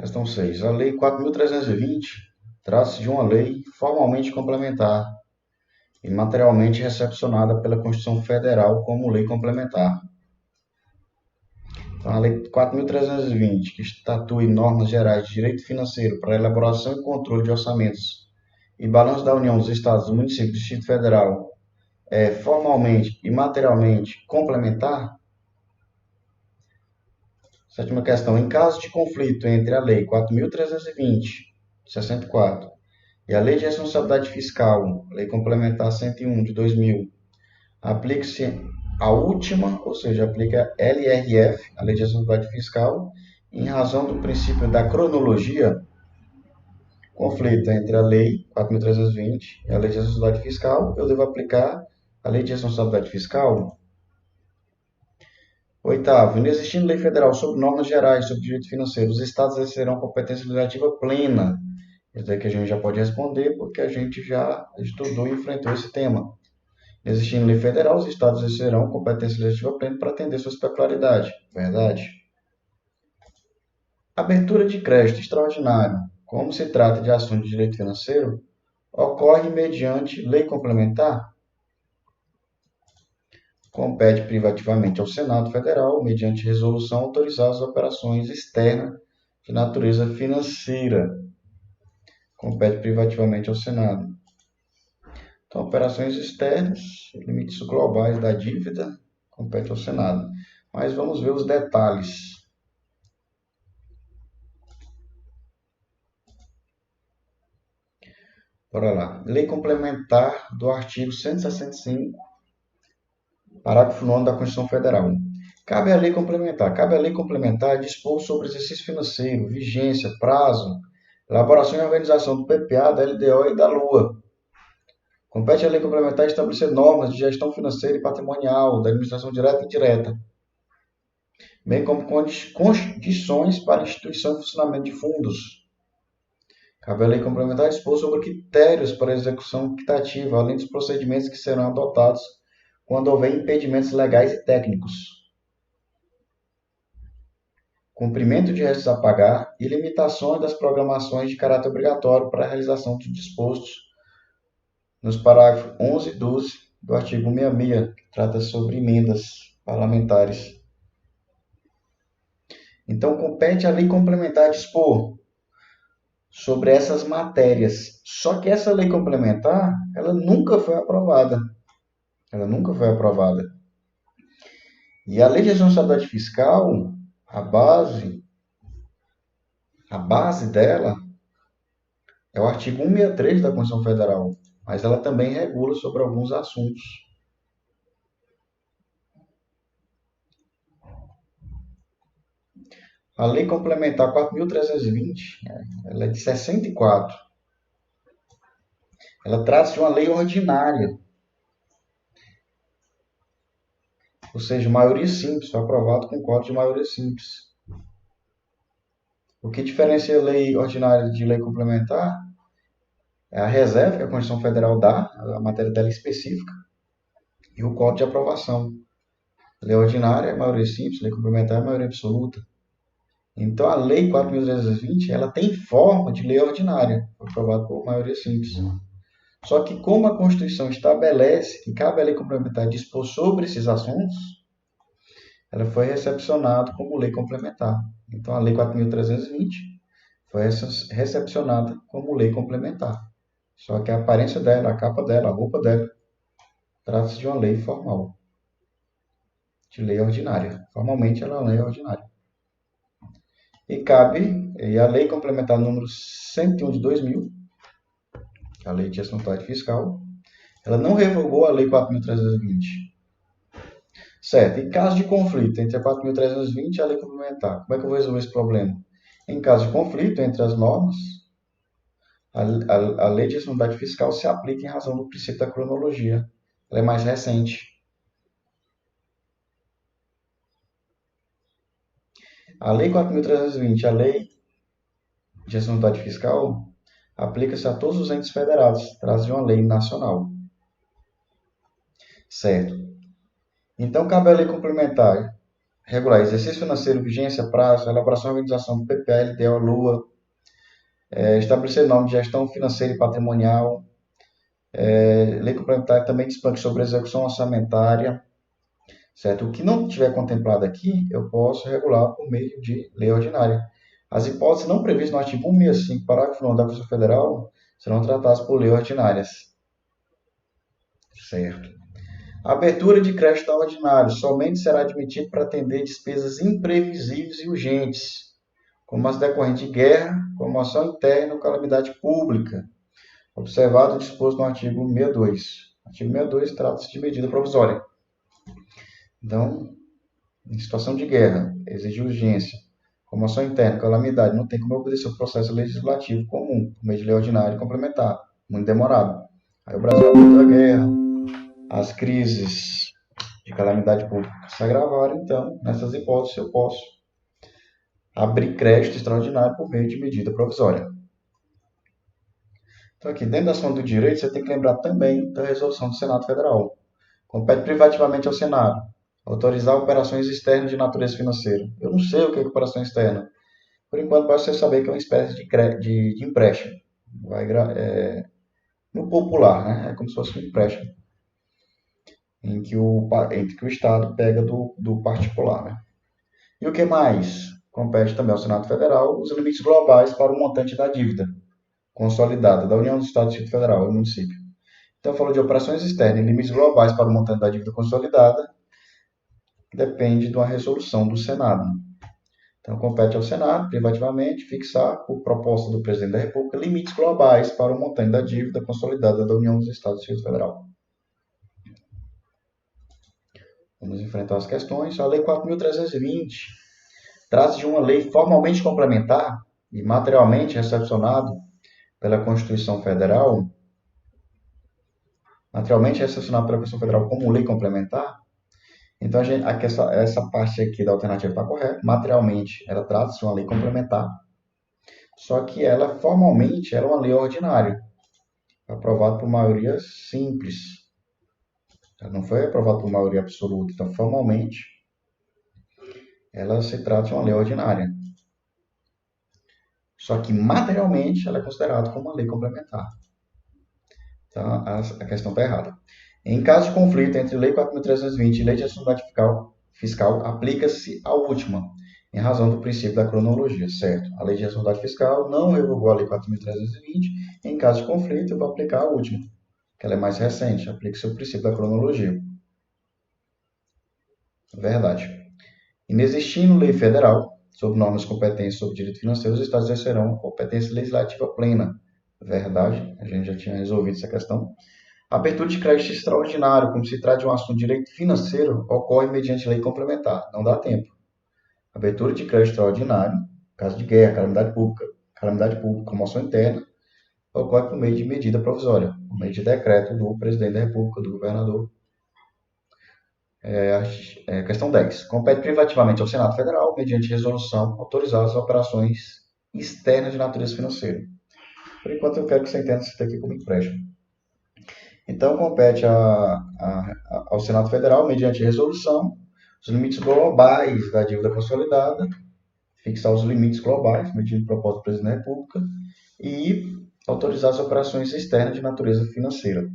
Questão 6. A Lei 4.320 trata-se de uma lei formalmente complementar e materialmente recepcionada pela Constituição Federal como lei complementar. Então, a Lei 4.320, que estatui normas gerais de direito financeiro para elaboração e controle de orçamentos e balanço da União, dos Estados, do município e do Distrito Federal, é formalmente e materialmente complementar. Sétima questão. Em caso de conflito entre a Lei 4.320, de 64, e a Lei de Responsabilidade Fiscal, Lei Complementar 101, de 2000, aplica-se a última, ou seja, aplica a LRF, a Lei de Responsabilidade Fiscal, em razão do princípio da cronologia. Conflito entre a Lei 4.320 e a Lei de Responsabilidade Fiscal, eu devo aplicar a Lei de Responsabilidade Fiscal. Oitavo, inexistindo lei federal sobre normas gerais sobre direito financeiro, os estados exercerão competência legislativa plena. Isso daqui a gente já pode responder, porque a gente já estudou e enfrentou esse tema. Existindo lei federal, os estados exercerão competência legislativa plena para atender suas peculiaridades. Verdade? Abertura de crédito extraordinário. Como se trata de ações de direito financeiro, ocorre mediante lei complementar. Compete privativamente ao Senado Federal, mediante resolução, autorizar as operações externas de natureza financeira. Compete privativamente ao Senado. Então, operações externas, limites globais da dívida, compete ao Senado. Mas vamos ver os detalhes. Bora lá. Lei complementar do artigo 165, parágrafo 9º da Constituição Federal. Cabe à lei complementar dispor sobre exercício financeiro, vigência, prazo, elaboração e organização do PPA, da LDO e da LUA. Compete à lei complementar estabelecer normas de gestão financeira e patrimonial, da administração direta e indireta, bem como condições para instituição e funcionamento de fundos. Cabe à lei complementar dispor sobre critérios para execução equitativa, além dos procedimentos que serão adotados quando houver impedimentos legais e técnicos. Cumprimento de restos a pagar e limitações das programações de caráter obrigatório para a realização dos dispostos nos parágrafos 11 e 12 do artigo 166, que trata sobre emendas parlamentares. Então, compete à lei complementar dispor sobre essas matérias. Só que essa lei complementar, ela nunca foi aprovada. E a lei de responsabilidade fiscal, a base dela é o artigo 163 da Constituição Federal, mas ela também regula sobre alguns assuntos. A lei complementar 4.320, ela é de 64. Ela trata-se de uma lei ordinária. Ou seja, maioria simples, foi aprovado com código de maioria simples. O que diferencia a lei ordinária de lei complementar é a reserva que a Constituição Federal dá, a matéria dela específica, e o código de aprovação. Lei ordinária é maioria simples, lei complementar é maioria absoluta. Então, a Lei 4.320 ela tem forma de lei ordinária, aprovada por maioria simples. Só que, como a Constituição estabelece que cabe à lei complementar dispor sobre esses assuntos, ela foi recepcionada como lei complementar. Então, a Lei 4.320 foi recepcionada como lei complementar. Só que a aparência dela, a capa dela, a roupa dela, trata-se de uma lei formal, de lei ordinária. Formalmente, ela é uma lei ordinária. E a lei complementar número 101 de 2000, a lei de responsabilidade fiscal, ela não revogou a lei 4.320. Certo, em caso de conflito entre a 4.320 e a lei complementar, como é que eu vou resolver esse problema? Em caso de conflito entre as normas, a lei de responsabilidade fiscal se aplica em razão do princípio da cronologia. Ela é mais recente. A lei 4.320, a lei de responsabilidade fiscal, aplica-se a todos os entes federados, traz de uma lei nacional. Certo. Então, cabe à lei complementar regular exercício financeiro, vigência, prazo, elaboração e organização do PPL, LDO, LUA, estabelecer norma de gestão financeira e patrimonial, lei complementar também dispõe sobre execução orçamentária, certo? O que não tiver contemplado aqui, eu posso regular por meio de lei ordinária. As hipóteses não previstas no artigo 165, parágrafo 9 da Constituição Federal, serão tratadas por leis ordinárias, certo? A abertura de crédito ordinário somente será admitida para atender despesas imprevisíveis e urgentes, como as decorrentes de guerra, comoção interna ou calamidade pública, observado o disposto no artigo 62. O artigo 62 trata-se de medida provisória. Então, em situação de guerra, exige urgência, comoção interna, calamidade, não tem como obedecer o processo legislativo comum, por meio de lei ordinária e complementar, muito demorado. Aí o Brasil abriu a guerra, as crises de calamidade pública se agravaram, então, nessas hipóteses, eu posso abrir crédito extraordinário por meio de medida provisória. Então, aqui, dentro da ação do direito, você tem que lembrar também da resolução do Senado Federal. Compete privativamente ao Senado autorizar operações externas de natureza financeira. Eu não sei o que é operação externa. Por enquanto, basta você saber que é uma espécie de empréstimo. No popular, né? É como se fosse um empréstimo, em que o Estado pega do particular. Né? E o que mais? Compete também ao Senado Federal os limites globais para o montante da dívida consolidada da União dos Estados, Distrito Federal e município. Então, falou de operações externas e limites globais para o montante da dívida consolidada, depende de uma resolução do Senado. Então, compete ao Senado, privativamente, fixar, por proposta do Presidente da República, limites globais para o montante da dívida consolidada da União dos Estados e Distrito Federal. Vamos enfrentar as questões. A Lei 4.320 trata de uma lei formalmente complementar e materialmente recepcionado pela Constituição Federal, como lei complementar. Então, essa parte aqui da alternativa está correta. Materialmente, ela trata-se de uma lei complementar. Só que ela, formalmente, era uma lei ordinária, aprovada por maioria simples. Ela não foi aprovada por maioria absoluta. Então, formalmente, ela se trata de uma lei ordinária. Só que, materialmente, ela é considerada como uma lei complementar. Então, a questão está errada. Em caso de conflito entre Lei 4.320 e Lei de Responsabilidade Fiscal, aplica-se a última, em razão do princípio da cronologia, certo? A Lei de Responsabilidade Fiscal não revogou a Lei 4.320. Em caso de conflito, eu vou aplicar a última, que ela é mais recente. Aplica-se o princípio da cronologia. Verdade. Inexistindo lei federal sobre normas competentes sobre direito financeiro, os estados exercerão competência legislativa plena. Verdade, a gente já tinha resolvido essa questão. A abertura de crédito extraordinário, como se trata de um assunto de direito financeiro, ocorre mediante lei complementar. Não dá tempo. A abertura de crédito extraordinário, caso de guerra, calamidade pública, comoção interna, ocorre por meio de medida provisória, por meio de decreto do presidente da República, do governador. Questão 10. Compete privativamente ao Senado Federal, mediante resolução, autorizar as operações externas de natureza financeira. Por enquanto, eu quero que você entenda isso aqui como empréstimo. Então, compete ao Senado Federal, mediante resolução, os limites globais da dívida consolidada, fixar os limites globais, mediante propósito do Presidente da República, e autorizar as operações externas de natureza financeira.